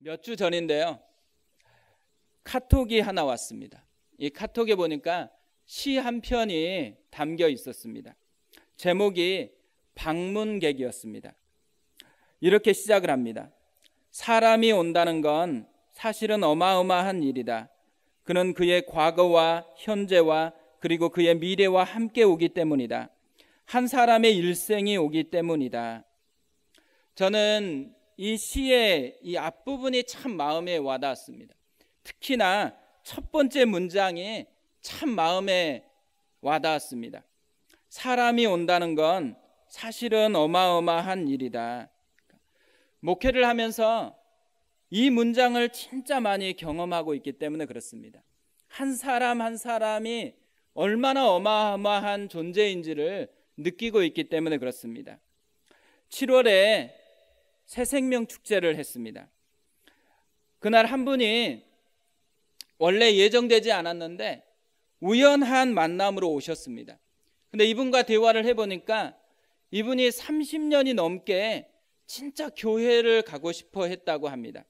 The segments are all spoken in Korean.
몇 주 전인데요. 카톡이 하나 왔습니다. 이 카톡에 보니까 시 한 편이 담겨 있었습니다. 제목이 방문객이었습니다. 이렇게 시작을 합니다. 사람이 온다는 건 사실은 어마어마한 일이다. 그는 그의 과거와 현재와 그리고 그의 미래와 함께 오기 때문이다. 한 사람의 일생이 오기 때문이다. 저는 이 시의 이 앞부분이 참 마음에 와닿았습니다. 특히나 첫 번째 문장이 참 마음에 와닿았습니다. 사람이 온다는 건 사실은 어마어마한 일이다. 목회를 하면서 이 문장을 진짜 많이 경험하고 있기 때문에 그렇습니다. 한 사람 한 사람이 얼마나 어마어마한 존재인지를 느끼고 있기 때문에 그렇습니다. 7월에 새생명 축제를 했습니다. 그날 한 분이 원래 예정되지 않았는데 우연한 만남으로 오셨습니다. 근데 이분과 대화를 해보니까 이분이 30년이 넘게 진짜 교회를 가고 싶어 했다고 합니다.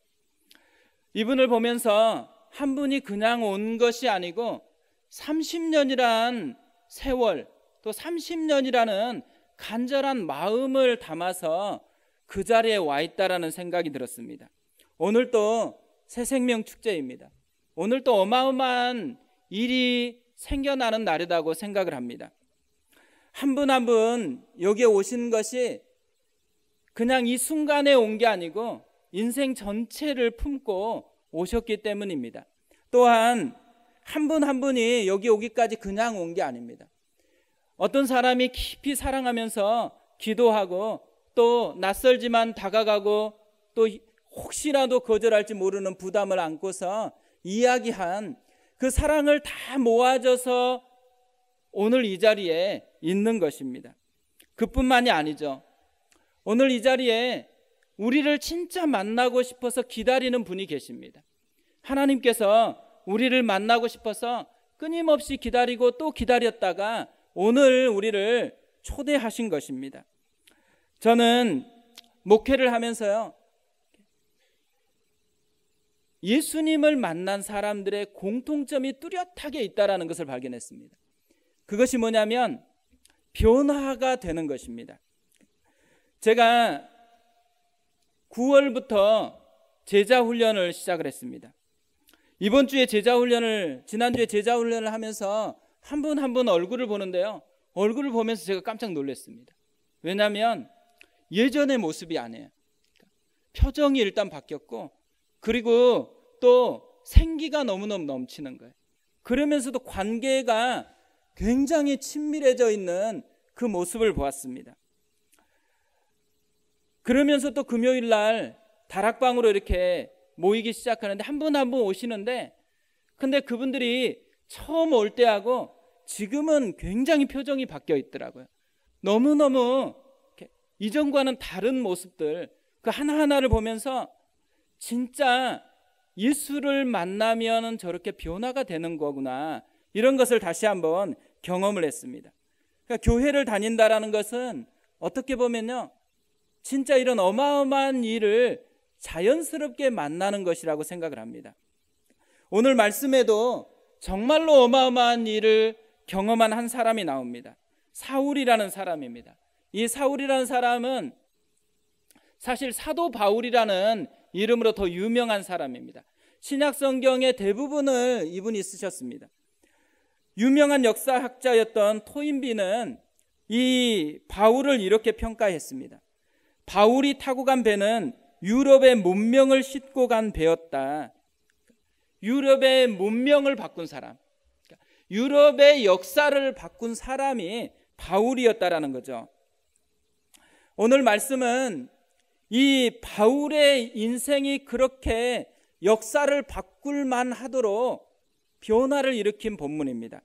이분을 보면서 한 분이 그냥 온 것이 아니고 30년이란 세월, 또 30년이라는 간절한 마음을 담아서 그 자리에 와 있다라는 생각이 들었습니다. 오늘 또 새생명 축제입니다. 오늘 또 어마어마한 일이 생겨나는 날이라고 생각을 합니다. 한 분 한 분 여기에 오신 것이 그냥 이 순간에 온 게 아니고 인생 전체를 품고 오셨기 때문입니다. 또한 한 분 한 분이 여기 오기까지 그냥 온 게 아닙니다. 어떤 사람이 깊이 사랑하면서 기도하고 또 낯설지만 다가가고 또 혹시라도 거절할지 모르는 부담을 안고서 이야기한 그 사랑을 다 모아져서 오늘 이 자리에 있는 것입니다. 그뿐만이 아니죠. 오늘 이 자리에 우리를 진짜 만나고 싶어서 기다리는 분이 계십니다. 하나님께서 우리를 만나고 싶어서 끊임없이 기다리고 또 기다렸다가 오늘 우리를 초대하신 것입니다. 저는 목회를 하면서요, 예수님을 만난 사람들의 공통점이 뚜렷하게 있다는 것을 발견했습니다. 그것이 뭐냐면 변화가 되는 것입니다. 제가 9월부터 제자훈련을 시작을 했습니다. 이번 주에 지난주에 제자훈련을 하면서 한 분 한 분 얼굴을 보는데요, 얼굴을 보면서 제가 깜짝 놀랐습니다. 왜냐하면 예전의 모습이 아니에요. 표정이 일단 바뀌었고, 그리고 또 생기가 너무너무 넘치는 거예요. 그러면서도 관계가 굉장히 친밀해져 있는 그 모습을 보았습니다. 그러면서 또 금요일 날 다락방으로 이렇게 모이기 시작하는데 한 분 한 분 오시는데, 근데 그분들이 처음 올 때하고 지금은 굉장히 표정이 바뀌어 있더라고요. 너무너무 이전과는 다른 모습들, 그 하나하나를 보면서 진짜 예수를 만나면 저렇게 변화가 되는 거구나, 이런 것을 다시 한번 경험을 했습니다. 그러니까 교회를 다닌다라는 것은 어떻게 보면요, 진짜 이런 어마어마한 일을 자연스럽게 만나는 것이라고 생각을 합니다. 오늘 말씀에도 정말로 어마어마한 일을 경험한 한 사람이 나옵니다. 사울이라는 사람입니다. 이 사울이라는 사람은 사실 사도 바울이라는 이름으로 더 유명한 사람입니다. 신약 성경의 대부분을 이분이 쓰셨습니다. 유명한 역사학자였던 토인비는 이 바울을 이렇게 평가했습니다. 바울이 타고 간 배는 유럽의 문명을 싣고 간 배였다. 유럽의 문명을 바꾼 사람, 유럽의 역사를 바꾼 사람이 바울이었다라는 거죠. 오늘 말씀은 이 바울의 인생이 그렇게 역사를 바꿀 만하도록 변화를 일으킨 본문입니다.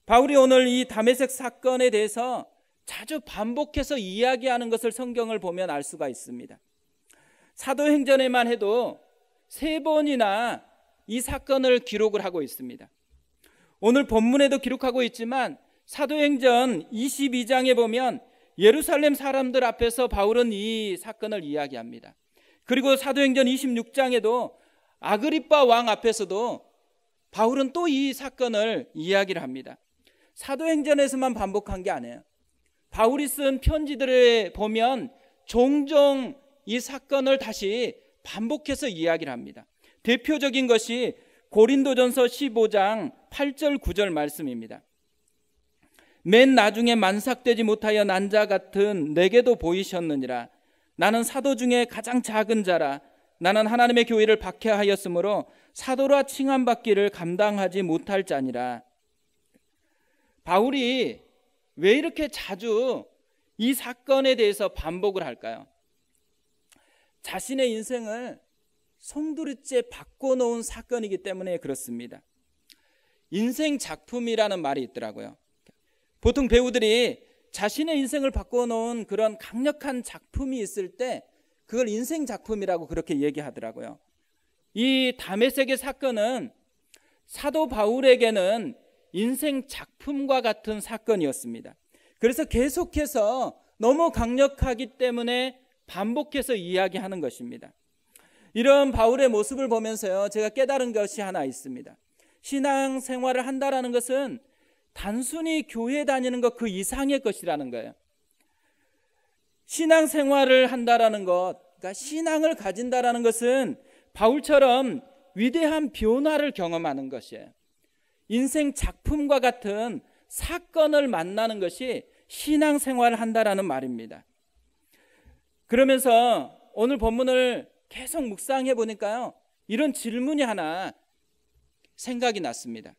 바울이 오늘 이 다메섹 사건에 대해서 자주 반복해서 이야기하는 것을 성경을 보면 알 수가 있습니다. 사도행전에만 해도 3번이나 이 사건을 기록을 하고 있습니다. 오늘 본문에도 기록하고 있지만 사도행전 22장에 보면 예루살렘 사람들 앞에서 바울은 이 사건을 이야기합니다. 그리고 사도행전 26장에도 아그리빠 왕 앞에서도 바울은 또 이 사건을 이야기를 합니다. 사도행전에서만 반복한 게 아니에요. 바울이 쓴 편지들에 보면 종종 이 사건을 다시 반복해서 이야기를 합니다. 대표적인 것이 고린도전서 15장 8절 9절 말씀입니다. 맨 나중에 만삭되지 못하여 난 자 같은 내게도 보이셨느니라. 나는 사도 중에 가장 작은 자라. 나는 하나님의 교회를 박해하였으므로 사도라 칭함받기를 감당하지 못할 자니라. 바울이 왜 이렇게 자주 이 사건에 대해서 반복을 할까요? 자신의 인생을 송두리째 바꿔놓은 사건이기 때문에 그렇습니다. 인생 작품이라는 말이 있더라고요. 보통 배우들이 자신의 인생을 바꿔놓은 그런 강력한 작품이 있을 때 그걸 인생 작품이라고 그렇게 얘기하더라고요. 이 다메섹의 사건은 사도 바울에게는 인생 작품과 같은 사건이었습니다. 그래서 계속해서 너무 강력하기 때문에 반복해서 이야기하는 것입니다. 이런 바울의 모습을 보면서요, 제가 깨달은 것이 하나 있습니다. 신앙 생활을 한다라는 것은 단순히 교회 다니는 것 그 이상의 것이라는 거예요. 신앙 생활을 한다라는 것, 그러니까 신앙을 가진다라는 것은 바울처럼 위대한 변화를 경험하는 것이에요. 인생 작품과 같은 사건을 만나는 것이 신앙 생활을 한다라는 말입니다. 그러면서 오늘 본문을 계속 묵상해 보니까요, 이런 질문이 하나 생각이 났습니다.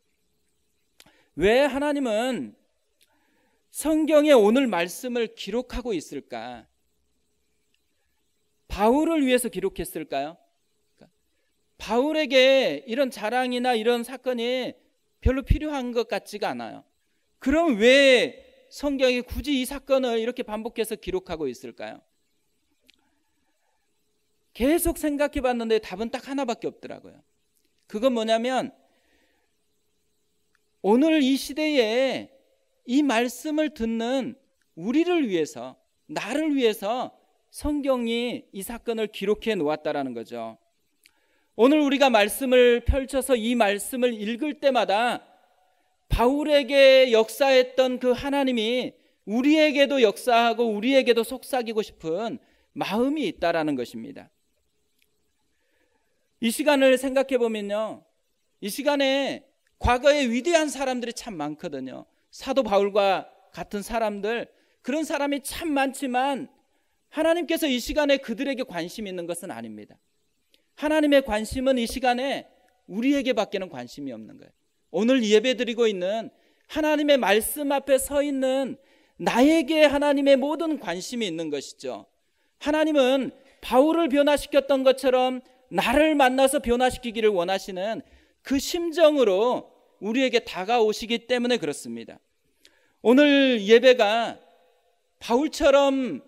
왜 하나님은 성경에 오늘 말씀을 기록하고 있을까? 바울을 위해서 기록했을까요? 바울에게 이런 자랑이나 이런 사건이 별로 필요한 것 같지가 않아요. 그럼 왜 성경이 굳이 이 사건을 이렇게 반복해서 기록하고 있을까요? 계속 생각해 봤는데 답은 딱 하나밖에 없더라고요. 그건 뭐냐면 오늘 이 시대에 이 말씀을 듣는 우리를 위해서, 나를 위해서 성경이 이 사건을 기록해 놓았다라는 거죠. 오늘 우리가 말씀을 펼쳐서 이 말씀을 읽을 때마다 바울에게 역사했던 그 하나님이 우리에게도 역사하고 우리에게도 속삭이고 싶은 마음이 있다라는 것입니다. 이 시간을 생각해 보면요, 이 시간에 과거에 위대한 사람들이 참 많거든요. 사도 바울과 같은 사람들, 그런 사람이 참 많지만 하나님께서 이 시간에 그들에게 관심이 있는 것은 아닙니다. 하나님의 관심은 이 시간에 우리에게 밖에는 관심이 없는 거예요. 오늘 예배드리고 있는 하나님의 말씀 앞에 서 있는 나에게 하나님의 모든 관심이 있는 것이죠. 하나님은 바울을 변화시켰던 것처럼 나를 만나서 변화시키기를 원하시는 그 심정으로 우리에게 다가오시기 때문에 그렇습니다. 오늘 예배가 바울처럼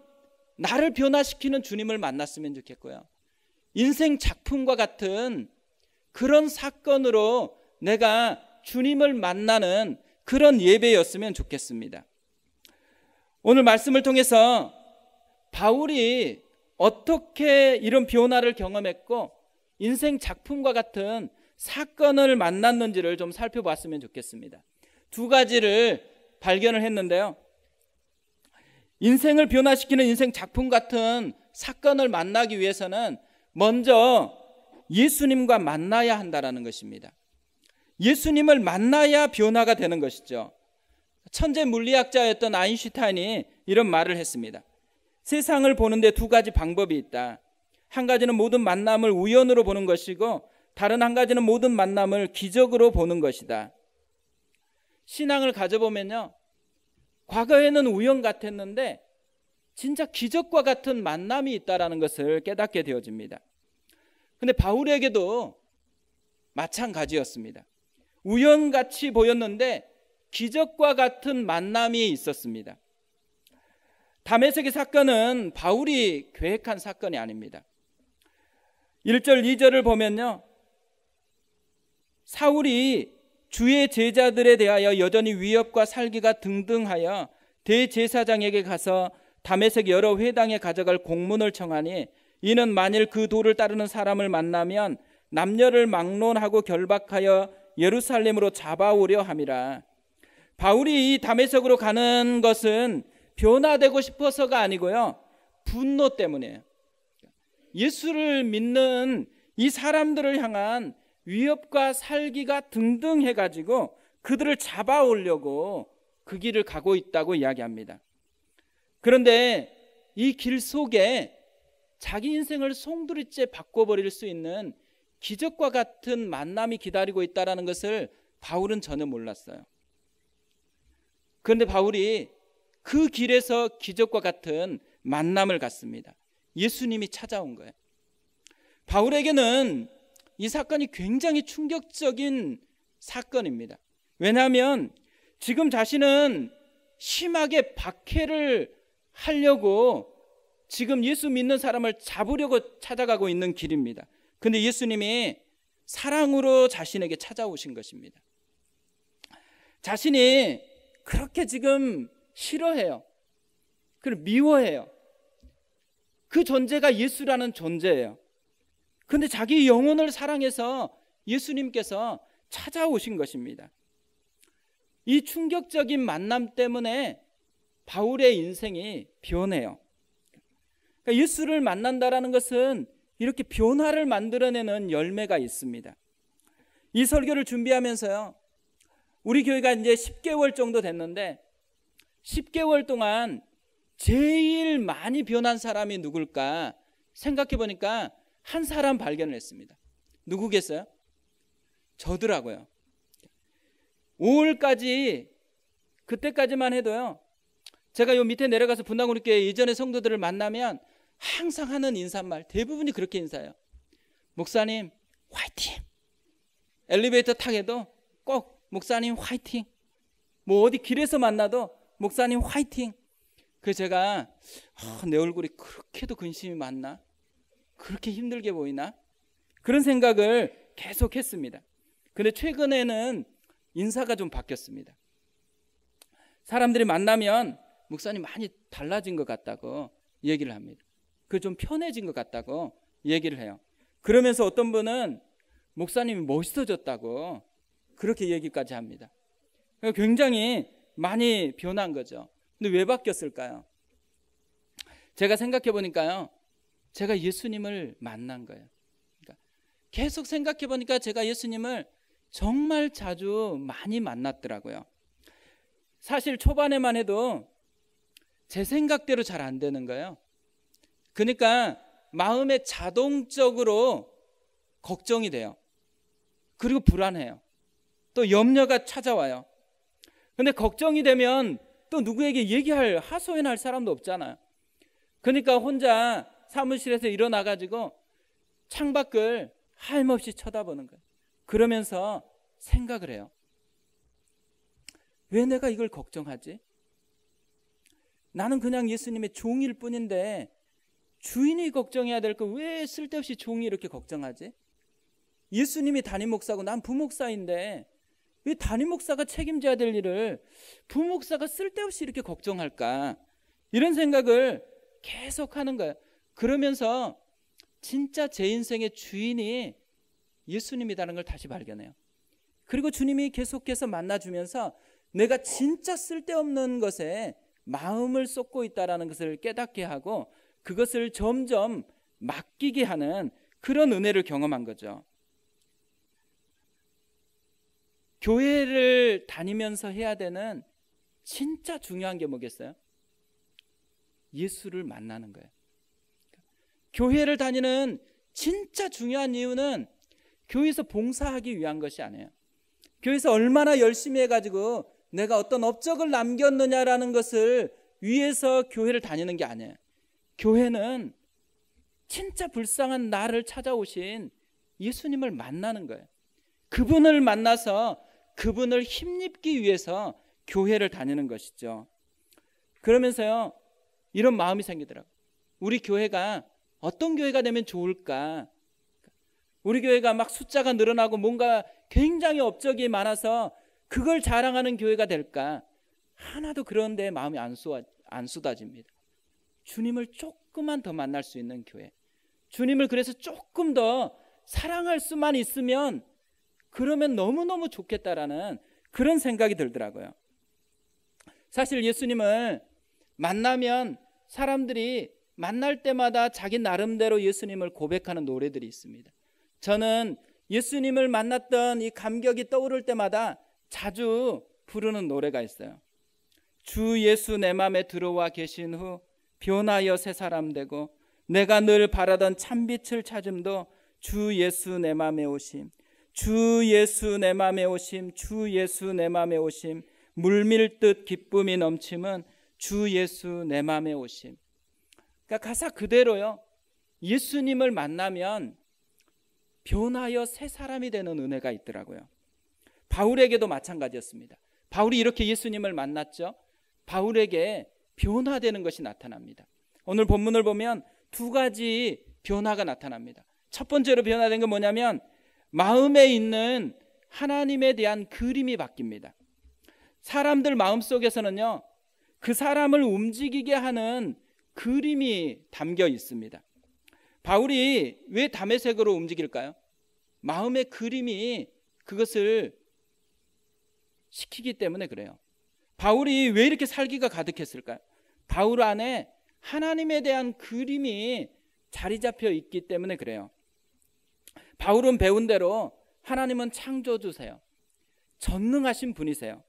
나를 변화시키는 주님을 만났으면 좋겠고요, 인생 작품과 같은 그런 사건으로 내가 주님을 만나는 그런 예배였으면 좋겠습니다. 오늘 말씀을 통해서 바울이 어떻게 이런 변화를 경험했고 인생 작품과 같은 사건을 만났는지를 좀 살펴봤으면 좋겠습니다. 두 가지를 발견을 했는데요, 인생을 변화시키는 인생 작품 같은 사건을 만나기 위해서는 먼저 예수님과 만나야 한다는 것입니다. 예수님을 만나야 변화가 되는 것이죠. 천재 물리학자였던 아인슈타인이 이런 말을 했습니다. 세상을 보는데 두 가지 방법이 있다. 한 가지는 모든 만남을 우연으로 보는 것이고 다른 한 가지는 모든 만남을 기적으로 보는 것이다. 신앙을 가져보면요, 과거에는 우연 같았는데 진짜 기적과 같은 만남이 있다는 것을 깨닫게 되어집니다. 근데 바울에게도 마찬가지였습니다. 우연같이 보였는데 기적과 같은 만남이 있었습니다. 다메섹의 사건은 바울이 계획한 사건이 아닙니다. 1절 2절을 보면요, 사울이 주의 제자들에 대하여 여전히 위협과 살기가 등등하여 대제사장에게 가서 다메섹 여러 회당에 가져갈 공문을 청하니 이는 만일 그 도를 따르는 사람을 만나면 남녀를 막론하고 결박하여 예루살렘으로 잡아오려 함이라. 바울이 이 다메섹으로 가는 것은 변화되고 싶어서가 아니고요, 분노 때문이에요. 예수를 믿는 이 사람들을 향한 위협과 살기가 등등 해가지고 그들을 잡아오려고 그 길을 가고 있다고 이야기합니다. 그런데 이 길 속에 자기 인생을 송두리째 바꿔버릴 수 있는 기적과 같은 만남이 기다리고 있다는 것을 바울은 전혀 몰랐어요. 그런데 바울이 그 길에서 기적과 같은 만남을 갖습니다. 예수님이 찾아온 거예요. 바울에게는 이 사건이 굉장히 충격적인 사건입니다. 왜냐하면 지금 자신은 심하게 박해를 하려고 지금 예수 믿는 사람을 잡으려고 찾아가고 있는 길입니다. 그런데 예수님이 사랑으로 자신에게 찾아오신 것입니다. 자신이 그렇게 지금 싫어해요. 그리고 미워해요. 그 존재가 예수라는 존재예요. 그런데 자기 영혼을 사랑해서 예수님께서 찾아오신 것입니다. 이 충격적인 만남 때문에 바울의 인생이 변해요. 그러니까 예수를 만난다라는 것은 이렇게 변화를 만들어내는 열매가 있습니다. 이 설교를 준비하면서요, 우리 교회가 이제 10개월 정도 됐는데 10개월 동안 제일 많이 변한 사람이 누굴까 생각해 보니까 한 사람 발견을 했습니다. 누구겠어요? 저더라고요. 5월까지, 그때까지만 해도요, 제가 요 밑에 내려가서 분당우리교회 이전의 성도들을 만나면 항상 하는 인사말, 대부분이 그렇게 인사해요. 목사님 화이팅. 엘리베이터 타게도 꼭 목사님 화이팅. 뭐 어디 길에서 만나도 목사님 화이팅. 그래서 제가 내 얼굴이 그렇게도 근심이 많나? 그렇게 힘들게 보이나? 그런 생각을 계속 했습니다. 그런데 최근에는 인사가 좀 바뀌었습니다. 사람들이 만나면 목사님 많이 달라진 것 같다고 얘기를 합니다. 그 좀 편해진 것 같다고 얘기를 해요. 그러면서 어떤 분은 목사님이 멋있어졌다고 그렇게 얘기까지 합니다. 굉장히 많이 변한 거죠. 근데 왜 바뀌었을까요? 제가 생각해 보니까요, 제가 예수님을 만난 거예요. 그러니까 계속 생각해 보니까 제가 예수님을 정말 자주 많이 만났더라고요. 사실 초반에만 해도 제 생각대로 잘 안 되는 거예요. 그러니까 마음에 자동적으로 걱정이 돼요. 그리고 불안해요. 또 염려가 찾아와요. 근데 걱정이 되면 또 누구에게 얘기할, 하소연할 사람도 없잖아요. 그러니까 혼자 사무실에서 일어나가지고 창밖을 하염없이 쳐다보는 거예요. 그러면서 생각을 해요. 왜 내가 이걸 걱정하지? 나는 그냥 예수님의 종일 뿐인데 주인이 걱정해야 될 거 왜 쓸데없이 종이 이렇게 걱정하지? 예수님이 담임 목사고 난 부목사인데 왜 담임 목사가 책임져야 될 일을 부목사가 쓸데없이 이렇게 걱정할까? 이런 생각을 계속 하는 거예요. 그러면서 진짜 제 인생의 주인이 예수님이라는 걸 다시 발견해요. 그리고 주님이 계속해서 만나주면서 내가 진짜 쓸데없는 것에 마음을 쏟고 있다는 것을 깨닫게 하고 그것을 점점 맡기게 하는 그런 은혜를 경험한 거죠. 교회를 다니면서 해야 되는 진짜 중요한 게 뭐겠어요? 예수를 만나는 거예요. 교회를 다니는 진짜 중요한 이유는 교회에서 봉사하기 위한 것이 아니에요. 교회에서 얼마나 열심히 해가지고 내가 어떤 업적을 남겼느냐라는 것을 위해서 교회를 다니는 게 아니에요. 교회는 진짜 불쌍한 나를 찾아오신 예수님을 만나는 거예요. 그분을 만나서 그분을 힘입기 위해서 교회를 다니는 것이죠. 그러면서요, 이런 마음이 생기더라고요. 우리 교회가 어떤 교회가 되면 좋을까? 우리 교회가 막 숫자가 늘어나고 뭔가 굉장히 업적이 많아서 그걸 자랑하는 교회가 될까? 하나도 그런 데 마음이 안 쏟아집니다. 주님을 조금만 더 만날 수 있는 교회, 주님을 그래서 조금 더 사랑할 수만 있으면 그러면 너무너무 좋겠다라는 그런 생각이 들더라고요. 사실 예수님을 만나면 사람들이 만날 때마다 자기 나름대로 예수님을 고백하는 노래들이 있습니다. 저는 예수님을 만났던 이 감격이 떠오를 때마다 자주 부르는 노래가 있어요. 주 예수 내 맘에 들어와 계신 후 변하여 새 사람 되고 내가 늘 바라던 참빛을 찾음도 주 예수 내 맘에 오심, 주 예수 내 맘에 오심, 주 예수 내 맘에 오심, 물밀듯 기쁨이 넘침은 주 예수 내 맘에 오심. 그러니까 가사 그대로요. 예수님을 만나면 변하여 새 사람이 되는 은혜가 있더라고요. 바울에게도 마찬가지였습니다. 바울이 이렇게 예수님을 만났죠. 바울에게 변화되는 것이 나타납니다. 오늘 본문을 보면 두 가지 변화가 나타납니다. 첫 번째로 변화된 건 뭐냐면 마음에 있는 하나님에 대한 그림이 바뀝니다. 사람들 마음속에서는요, 그 사람을 움직이게 하는 그림이 담겨 있습니다. 바울이 왜 다메섹으로 움직일까요? 마음의 그림이 그것을 시키기 때문에 그래요. 바울이 왜 이렇게 살기가 가득했을까요? 바울 안에 하나님에 대한 그림이 자리 잡혀 있기 때문에 그래요. 바울은 배운 대로 하나님은 창조주세요. 전능하신 분이세요.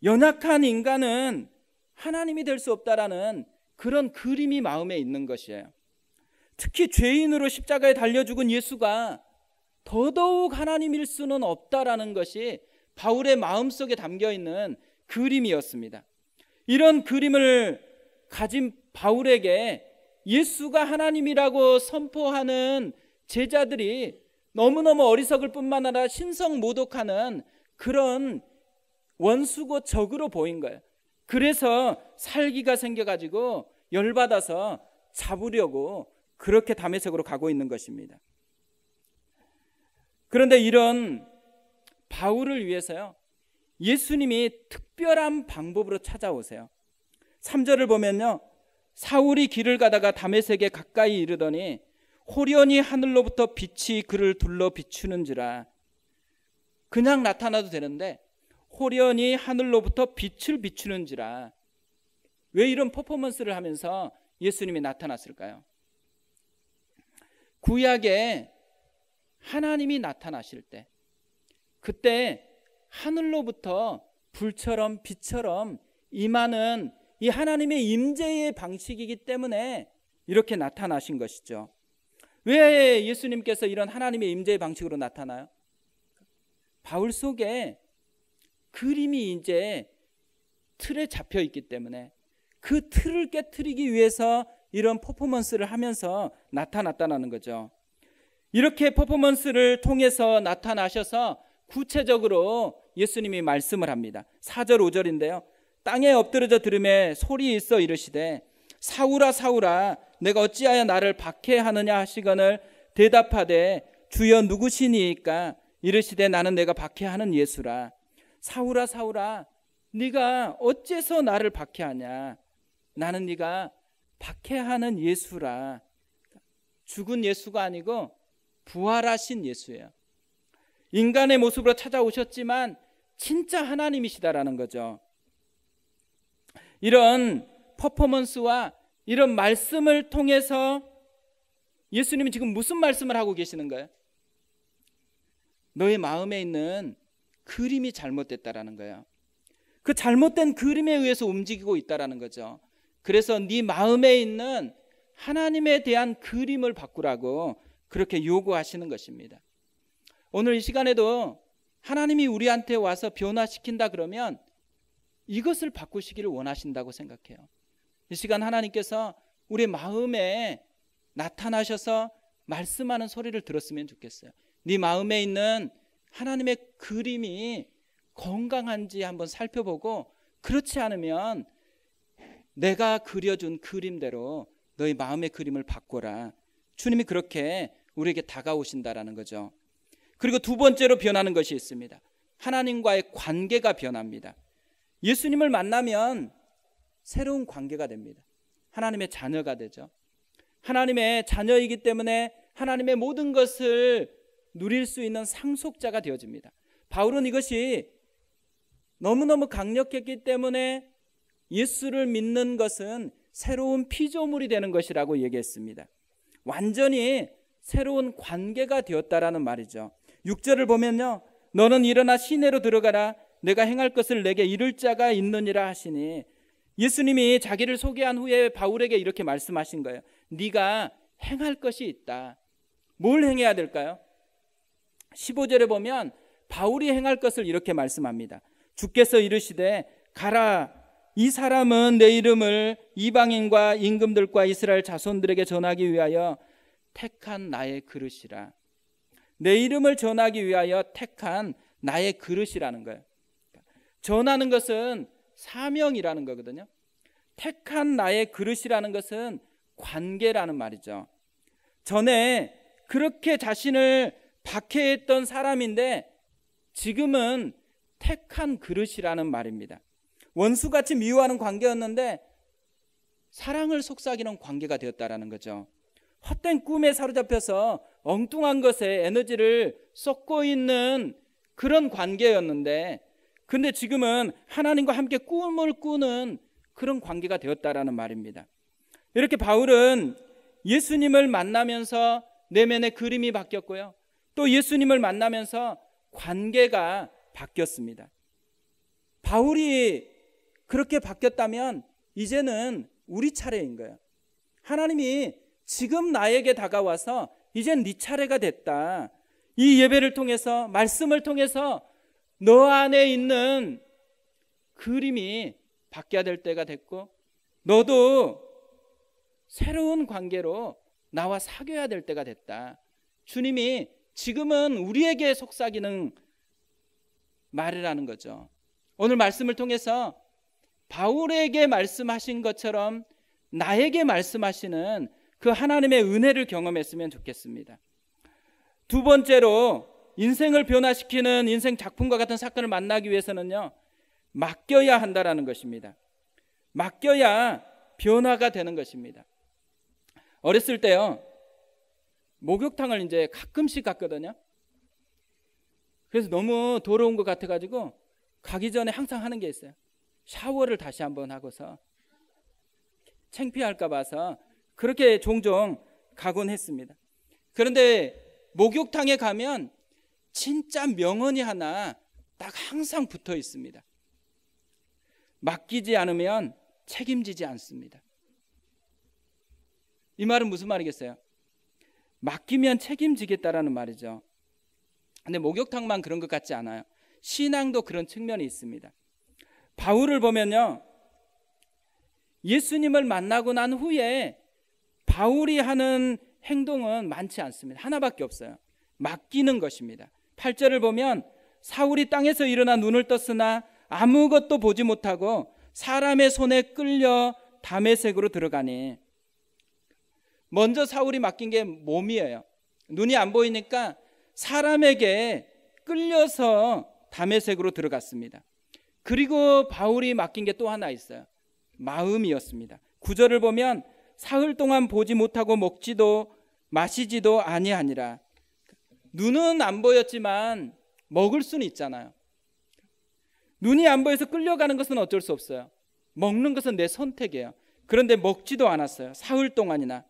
연약한 인간은 하나님이 될 수 없다라는 그런 그림이 마음에 있는 것이에요. 특히 죄인으로 십자가에 달려 죽은 예수가 더더욱 하나님일 수는 없다라는 것이 바울의 마음속에 담겨있는 그림이었습니다. 이런 그림을 가진 바울에게 예수가 하나님이라고 선포하는 제자들이 너무너무 어리석을 뿐만 아니라 신성모독하는 그런 원수고 적으로 보인 거예요. 그래서 살기가 생겨가지고 열받아서 잡으려고 그렇게 다메섹으로 가고 있는 것입니다. 그런데 이런 바울을 위해서요, 예수님이 특별한 방법으로 찾아오세요. 3절을 보면요, 사울이 길을 가다가 다메섹에 가까이 이르더니 호련히 하늘로부터 빛이 그를 둘러 비추는지라. 그냥 나타나도 되는데 호련히 하늘로부터 빛을 비추는지라. 왜 이런 퍼포먼스를 하면서 예수님이 나타났을까요? 구약에 하나님이 나타나실 때, 그때 하늘로부터 불처럼 빛처럼 임하는 이 하나님의 임재의 방식이기 때문에 이렇게 나타나신 것이죠. 왜 예수님께서 이런 하나님의 임재의 방식으로 나타나요? 바울 속에 그림이 이제 틀에 잡혀 있기 때문에 그 틀을 깨트리기 위해서 이런 퍼포먼스를 하면서 나타났다는 거죠. 이렇게 퍼포먼스를 통해서 나타나셔서 구체적으로 예수님이 말씀을 합니다. 4절 5절인데요. 땅에 엎드러져 들으매 소리 있어 이르시되 사울아 사울아 내가 어찌하여 나를 박해하느냐 하시거늘 대답하되 주여 누구시니이까 이르시되 나는 내가 박해하는 예수라. 사울아 사울아 네가 어째서 나를 박해하냐. 나는 네가 박해하는 예수라. 죽은 예수가 아니고 부활하신 예수예요. 인간의 모습으로 찾아오셨지만 진짜 하나님이시다라는 거죠. 이런 퍼포먼스와 이런 말씀을 통해서 예수님이 지금 무슨 말씀을 하고 계시는 거예요? 너의 마음에 있는 그림이 잘못됐다라는 거예요. 그 잘못된 그림에 의해서 움직이고 있다라는 거죠. 그래서 네 마음에 있는 하나님에 대한 그림을 바꾸라고 그렇게 요구하시는 것입니다. 오늘 이 시간에도 하나님이 우리한테 와서 변화시킨다 그러면 이것을 바꾸시기를 원하신다고 생각해요. 이 시간 하나님께서 우리 마음에 나타나셔서 말씀하는 소리를 들었으면 좋겠어요. 네 마음에 있는 하나님의 그림이 건강한지 한번 살펴보고 그렇지 않으면 내가 그려준 그림대로 너희 마음의 그림을 바꿔라. 주님이 그렇게 우리에게 다가오신다라는 거죠. 그리고 두 번째로 변하는 것이 있습니다. 하나님과의 관계가 변합니다. 예수님을 만나면 새로운 관계가 됩니다. 하나님의 자녀가 되죠. 하나님의 자녀이기 때문에 하나님의 모든 것을 누릴 수 있는 상속자가 되어집니다. 바울은 이것이 너무너무 강력했기 때문에 예수를 믿는 것은 새로운 피조물이 되는 것이라고 얘기했습니다. 완전히 새로운 관계가 되었다라는 말이죠. 6절을 보면요, 너는 일어나 시내로 들어가라. 내가 행할 것을 내게 이를 자가 있느니라 하시니, 예수님이 자기를 소개한 후에 바울에게 이렇게 말씀하신 거예요. 네가 행할 것이 있다. 뭘 행해야 될까요? 15절에 보면 바울이 행할 것을 이렇게 말씀합니다. 주께서 이르시되 가라, 이 사람은 내 이름을 이방인과 임금들과 이스라엘 자손들에게 전하기 위하여 택한 나의 그릇이라. 내 이름을 전하기 위하여 택한 나의 그릇이라는 거예요. 전하는 것은 사명이라는 거거든요. 택한 나의 그릇이라는 것은 관계라는 말이죠. 전에 그렇게 자신을 박해했던 사람인데 지금은 택한 그릇이라는 말입니다. 원수같이 미워하는 관계였는데 사랑을 속삭이는 관계가 되었다라는 거죠. 헛된 꿈에 사로잡혀서 엉뚱한 것에 에너지를 쏟고 있는 그런 관계였는데, 근데 지금은 하나님과 함께 꿈을 꾸는 그런 관계가 되었다라는 말입니다. 이렇게 바울은 예수님을 만나면서 내면의 그림이 바뀌었고요, 또 예수님을 만나면서 관계가 바뀌었습니다. 바울이 그렇게 바뀌었다면 이제는 우리 차례인 거예요. 하나님이 지금 나에게 다가와서 이젠 네 차례가 됐다. 이 예배를 통해서, 말씀을 통해서 너 안에 있는 그림이 바뀌어야 될 때가 됐고, 너도 새로운 관계로 나와 사귀어야 될 때가 됐다. 주님이 지금은 우리에게 속삭이는 말이라는 거죠. 오늘 말씀을 통해서 바울에게 말씀하신 것처럼 나에게 말씀하시는 그 하나님의 은혜를 경험했으면 좋겠습니다. 두 번째로, 인생을 변화시키는 인생 작품과 같은 사건을 만나기 위해서는요, 맡겨야 한다라는 것입니다. 맡겨야 변화가 되는 것입니다. 어렸을 때요, 목욕탕을 이제 가끔씩 갔거든요. 그래서 너무 더러운 것 같아가지고 가기 전에 항상 하는 게 있어요. 샤워를 다시 한번 하고서, 창피할까 봐서 그렇게 종종 가곤 했습니다. 그런데 목욕탕에 가면 진짜 명언이 하나 딱 항상 붙어 있습니다. 맡기지 않으면 책임지지 않습니다. 이 말은 무슨 말이겠어요? 맡기면 책임지겠다라는 말이죠. 근데 목욕탕만 그런 것 같지 않아요. 신앙도 그런 측면이 있습니다. 바울을 보면요, 예수님을 만나고 난 후에 바울이 하는 행동은 많지 않습니다. 하나밖에 없어요. 맡기는 것입니다. 8절을 보면 사울이 땅에서 일어나 눈을 떴으나 아무것도 보지 못하고 사람의 손에 끌려 다메섹으로 들어가니, 먼저 사울이 맡긴 게 몸이에요. 눈이 안 보이니까 사람에게 끌려서 다메섹으로 들어갔습니다. 그리고 바울이 맡긴 게 또 하나 있어요. 마음이었습니다. 9절을 보면 사흘 동안 보지 못하고 먹지도 마시지도 아니하니라. 눈은 안 보였지만 먹을 수는 있잖아요. 눈이 안 보여서 끌려가는 것은 어쩔 수 없어요. 먹는 것은 내 선택이에요. 그런데 먹지도 않았어요. 사흘 동안이나.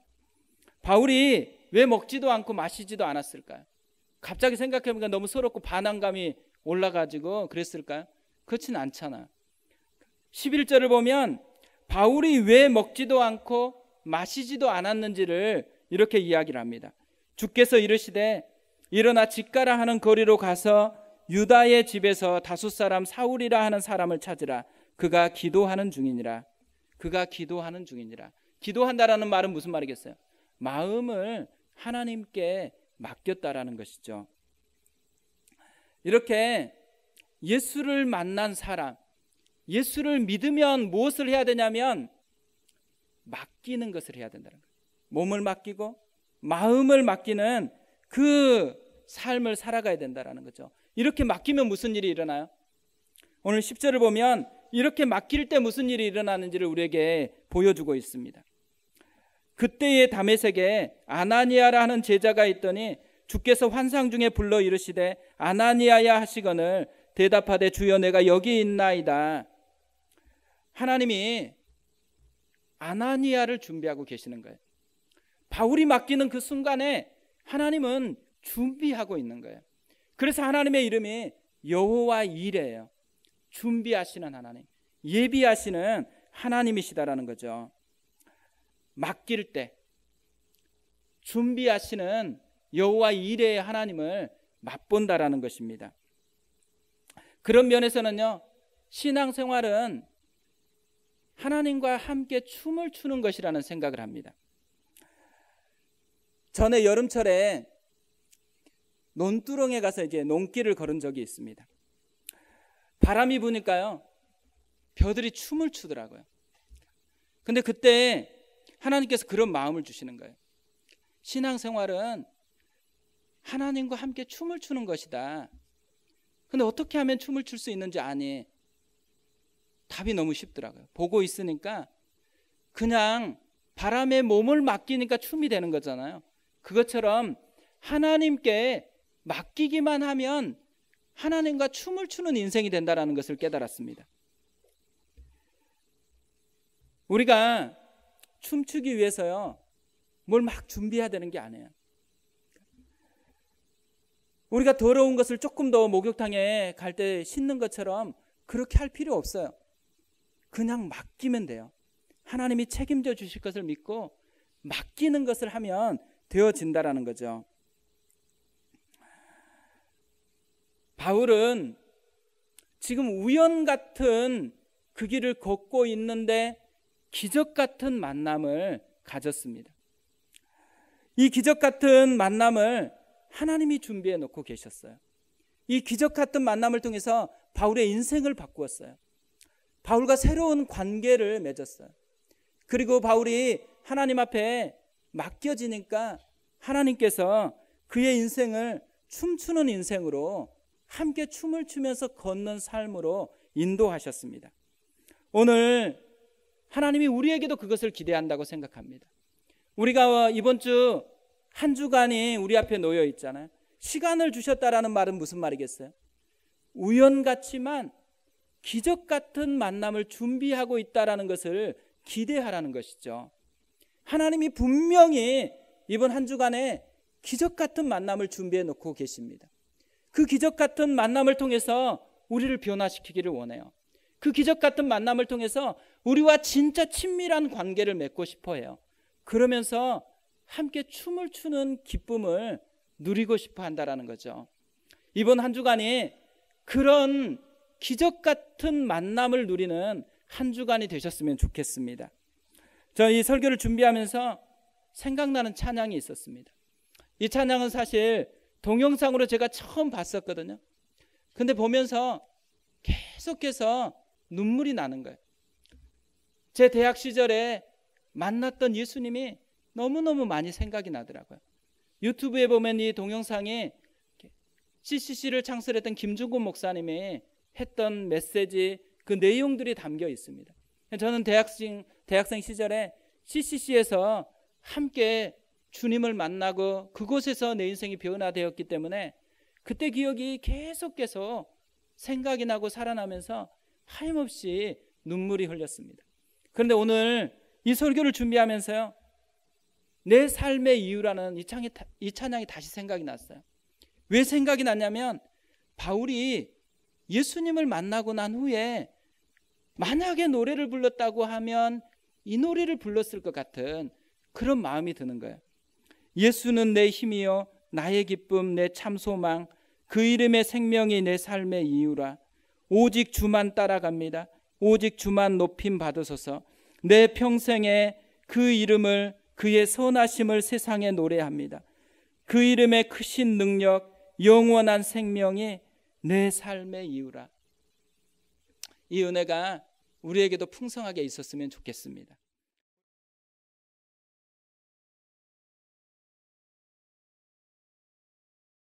바울이 왜 먹지도 않고 마시지도 않았을까요? 갑자기 생각해보니까 너무 서럽고 반항감이 올라가지고 그랬을까요? 그렇지는 않잖아요. 11절을 보면 바울이 왜 먹지도 않고 마시지도 않았는지를 이렇게 이야기를 합니다. 주께서 이르시되 일어나 집가라 하는 거리로 가서 유다의 집에서 다숫 사람 사울이라 하는 사람을 찾으라. 그가 기도하는 중이니라. 그가 기도하는 중이니라. 기도한다라는 말은 무슨 말이겠어요? 마음을 하나님께 맡겼다라는 것이죠. 이렇게 예수를 만난 사람, 예수를 믿으면 무엇을 해야 되냐면 맡기는 것을 해야 된다는 거예요. 몸을 맡기고 마음을 맡기는 그 삶을 살아가야 된다는 거죠. 이렇게 맡기면 무슨 일이 일어나요? 오늘 10절을 보면 이렇게 맡길 때 무슨 일이 일어나는지를 우리에게 보여주고 있습니다. 그때의 다메섹에 아나니아라 하는 제자가 있더니 주께서 환상 중에 불러 이르시되 아나니아야 하시거늘 대답하되 주여 내가 여기 있나이다. 하나님이 아나니아를 준비하고 계시는 거예요. 바울이 맡기는 그 순간에 하나님은 준비하고 있는 거예요. 그래서 하나님의 이름이 여호와 이레예요. 준비하시는 하나님, 예비하시는 하나님이시다라는 거죠. 맡길 때 준비하시는 여호와 이레의 하나님을 맛본다라는 것입니다. 그런 면에서는요, 신앙생활은 하나님과 함께 춤을 추는 것이라는 생각을 합니다. 전에 여름철에 논두렁에 가서 이제 논길을 걸은 적이 있습니다. 바람이 부니까요, 벼들이 춤을 추더라고요. 근데 그때 하나님께서 그런 마음을 주시는 거예요. 신앙생활은 하나님과 함께 춤을 추는 것이다. 근데 어떻게 하면 춤을 출 수 있는지 아니? 답이 너무 쉽더라고요. 보고 있으니까 그냥 바람에 몸을 맡기니까 춤이 되는 거잖아요. 그것처럼 하나님께 맡기기만 하면 하나님과 춤을 추는 인생이 된다는 것을 깨달았습니다. 우리가 춤추기 위해서요, 뭘 막 준비해야 되는 게 아니에요. 우리가 더러운 것을 조금 더 목욕탕에 갈 때 씻는 것처럼 그렇게 할 필요 없어요. 그냥 맡기면 돼요. 하나님이 책임져 주실 것을 믿고 맡기는 것을 하면 되어진다라는 거죠. 바울은 지금 우연 같은 그 길을 걷고 있는데 기적 같은 만남을 가졌습니다. 이 기적 같은 만남을 하나님이 준비해 놓고 계셨어요. 이 기적 같은 만남을 통해서 바울의 인생을 바꾸었어요. 바울과 새로운 관계를 맺었어요. 그리고 바울이 하나님 앞에 맡겨지니까 하나님께서 그의 인생을 춤추는 인생으로 함께 춤을 추면서 걷는 삶으로 인도하셨습니다. 오늘 하나님이 우리에게도 그것을 기대한다고 생각합니다. 우리가 이번 주 한 주간이 우리 앞에 놓여 있잖아요. 시간을 주셨다라는 말은 무슨 말이겠어요? 우연 같지만 기적 같은 만남을 준비하고 있다라는 것을 기대하라는 것이죠. 하나님이 분명히 이번 한 주간에 기적 같은 만남을 준비해 놓고 계십니다. 그 기적 같은 만남을 통해서 우리를 변화시키기를 원해요. 그 기적 같은 만남을 통해서 우리와 진짜 친밀한 관계를 맺고 싶어 해요. 그러면서 함께 춤을 추는 기쁨을 누리고 싶어 한다라는 거죠. 이번 한 주간이 그런 기적 같은 만남을 누리는 한 주간이 되셨으면 좋겠습니다. 저 이 설교를 준비하면서 생각나는 찬양이 있었습니다. 이 찬양은 사실 동영상으로 제가 처음 봤었거든요. 근데 보면서 계속해서 눈물이 나는 거예요. 제 대학 시절에 만났던 예수님이 너무너무 많이 생각이 나더라고요. 유튜브에 보면 이 동영상에 CCC를 창설했던 김중곤 목사님이 했던 메시지, 그 내용들이 담겨 있습니다. 저는 대학생 시절에 CCC에서 함께 주님을 만나고 그곳에서 내 인생이 변화되었기 때문에 그때 기억이 계속해서 생각이 나고 살아나면서 하염없이 눈물이 흘렸습니다. 그런데 오늘 이 설교를 준비하면서요, 내 삶의 이유라는 이 찬양이 다시 생각이 났어요. 왜 생각이 났냐면 바울이 예수님을 만나고 난 후에 만약에 노래를 불렀다고 하면 이 노래를 불렀을 것 같은 그런 마음이 드는 거예요. 예수는 내 힘이요 나의 기쁨 내 참 소망 그 이름의 생명이 내 삶의 이유라. 오직 주만 따라갑니다. 오직 주만 높임 받으소서. 내 평생에 그 이름을 그의 선하심을 세상에 노래합니다. 그 이름의 크신 능력 영원한 생명이 내 삶의 이유라. 이 은혜가 우리에게도 풍성하게 있었으면 좋겠습니다.